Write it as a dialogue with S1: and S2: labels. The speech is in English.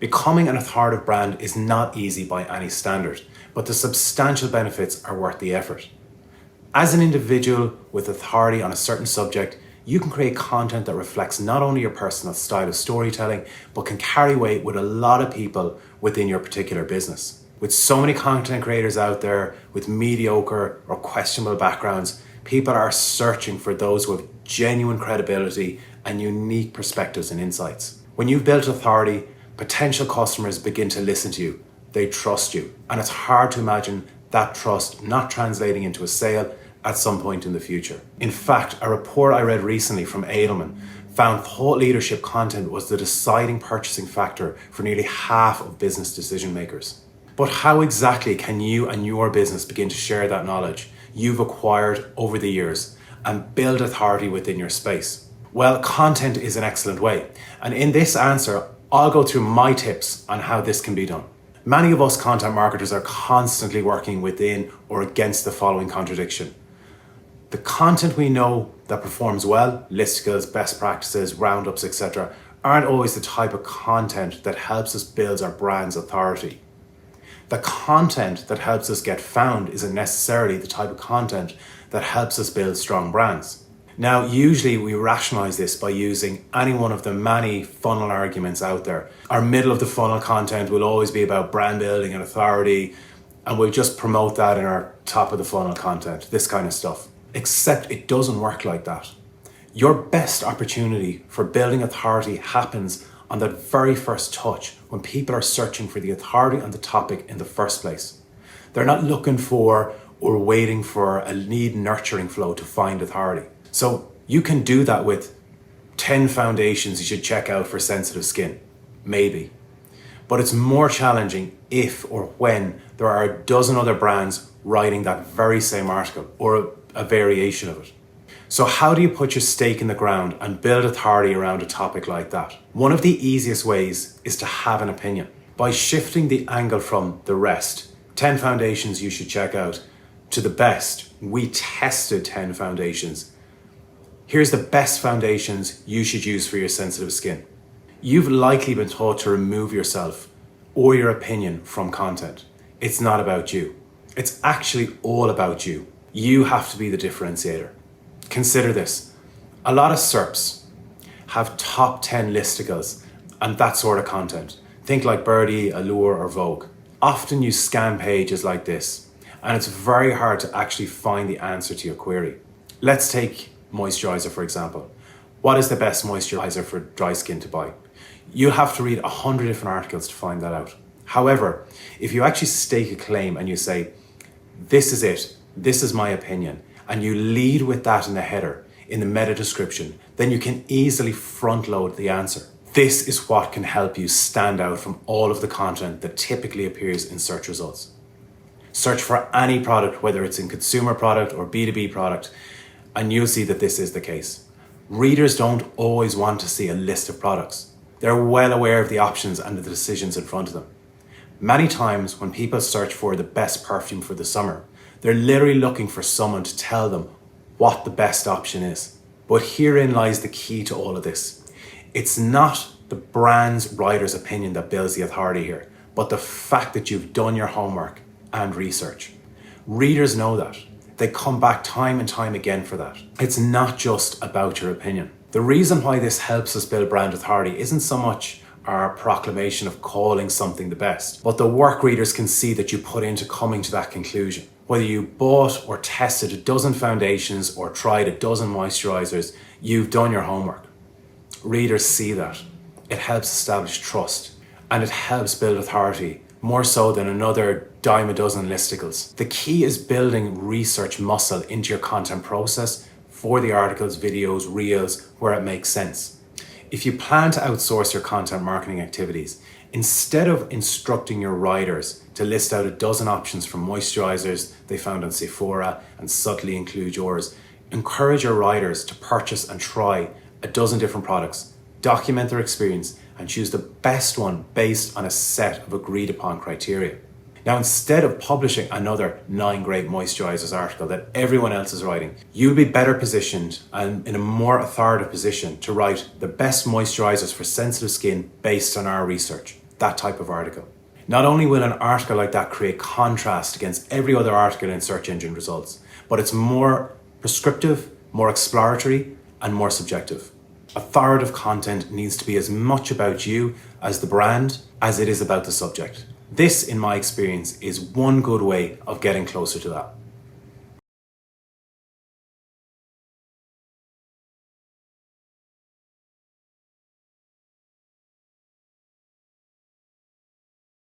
S1: Becoming an authoritative brand is not easy by any standard, but the substantial benefits are worth the effort. As an individual with authority on a certain subject, you can create content that reflects not only your personal style of storytelling, but can carry weight with a lot of people within your particular business. With so many content creators out there with mediocre or questionable backgrounds, people are searching for those who have genuine credibility and unique perspectives and insights. When you've built authority, potential customers begin to listen to you. They trust you. And it's hard to imagine that trust not translating into a sale at some point in the future. In fact, a report I read recently from Edelman found thought leadership content was the deciding purchasing factor for nearly half of business decision makers. But how exactly can you and your business begin to share that knowledge you've acquired over the years and build authority within your space? Well, content is an excellent way. And in this answer, I'll go through my tips on how this can be done. Many of us content marketers are constantly working within or against the following contradiction. The content we know that performs well, listicles, best practices, roundups, etc., aren't always the type of content that helps us build our brand's authority. The content that helps us get found isn't necessarily the type of content that helps us build strong brands. Now, usually we rationalize this by using any one of the many funnel arguments out there. Our middle of the funnel content will always be about brand building and authority, and we'll just promote that in our top of the funnel content, this kind of stuff. Except it doesn't work like that. Your best opportunity for building authority happens on that very first touch when people are searching for the authority on the topic in the first place. They're not looking for or waiting for a lead nurturing flow to find authority. So you can do that with 10 foundations you should check out for sensitive skin, maybe. But it's more challenging if or when there are a dozen other brands writing that very same article or a variation of it. So how do you put your stake in the ground and build authority around a topic like that? One of the easiest ways is to have an opinion. By shifting the angle from the rest, 10 foundations you should check out, to the best, we tested 10 foundations. Here's the best foundations you should use for your sensitive skin. You've likely been taught to remove yourself or your opinion from content. It's not about you. It's actually all about you. You have to be the differentiator. Consider this. A lot of SERPs have top 10 listicles and that sort of content. Think like Birdie, Allure, or Vogue. Often you scan pages like this, and it's very hard to actually find the answer to your query. Let's take moisturizer, for example. What is the best moisturizer for dry skin to buy? You'll have to read 100 different articles to find that out. However, if you actually stake a claim and you say, this is it, this is my opinion, and you lead with that in the header, in the meta description, then you can easily front load the answer. This is what can help you stand out from all of the content that typically appears in search results. Search for any product, whether it's in consumer product or B2B product, and you'll see that this is the case. Readers don't always want to see a list of products. They're well aware of the options and the decisions in front of them. Many times when people search for the best perfume for the summer, they're literally looking for someone to tell them what the best option is. But herein lies the key to all of this. It's not the brand's writer's opinion that builds the authority here, but the fact that you've done your homework and research. Readers know that. They come back time and time again for that. It's not just about your opinion. The reason why this helps us build brand authority isn't so much our proclamation of calling something the best, but the work readers can see that you put into coming to that conclusion. Whether you bought or tested a dozen foundations or tried a dozen moisturizers, you've done your homework. Readers see that. It helps establish trust and it helps build authority more so than another dime a dozen listicles. The key is building research muscle into your content process for the articles, videos, reels, where it makes sense. If you plan to outsource your content marketing activities, instead of instructing your writers to list out a dozen options for moisturizers they found on Sephora and subtly include yours, encourage your writers to purchase and try a dozen different products, document their experience, and choose the best one based on a set of agreed upon criteria. Now, instead of publishing another 9 great moisturizers article that everyone else is writing, you'll be better positioned and in a more authoritative position to write the best moisturizers for sensitive skin based on our research. that type of article. Not only will an article like that create contrast against every other article in search engine results, but it's more prescriptive, more exploratory, and more subjective. Authoritative content needs to be as much about you as the brand as it is about the subject. This, in my experience, is one good way of getting closer to that.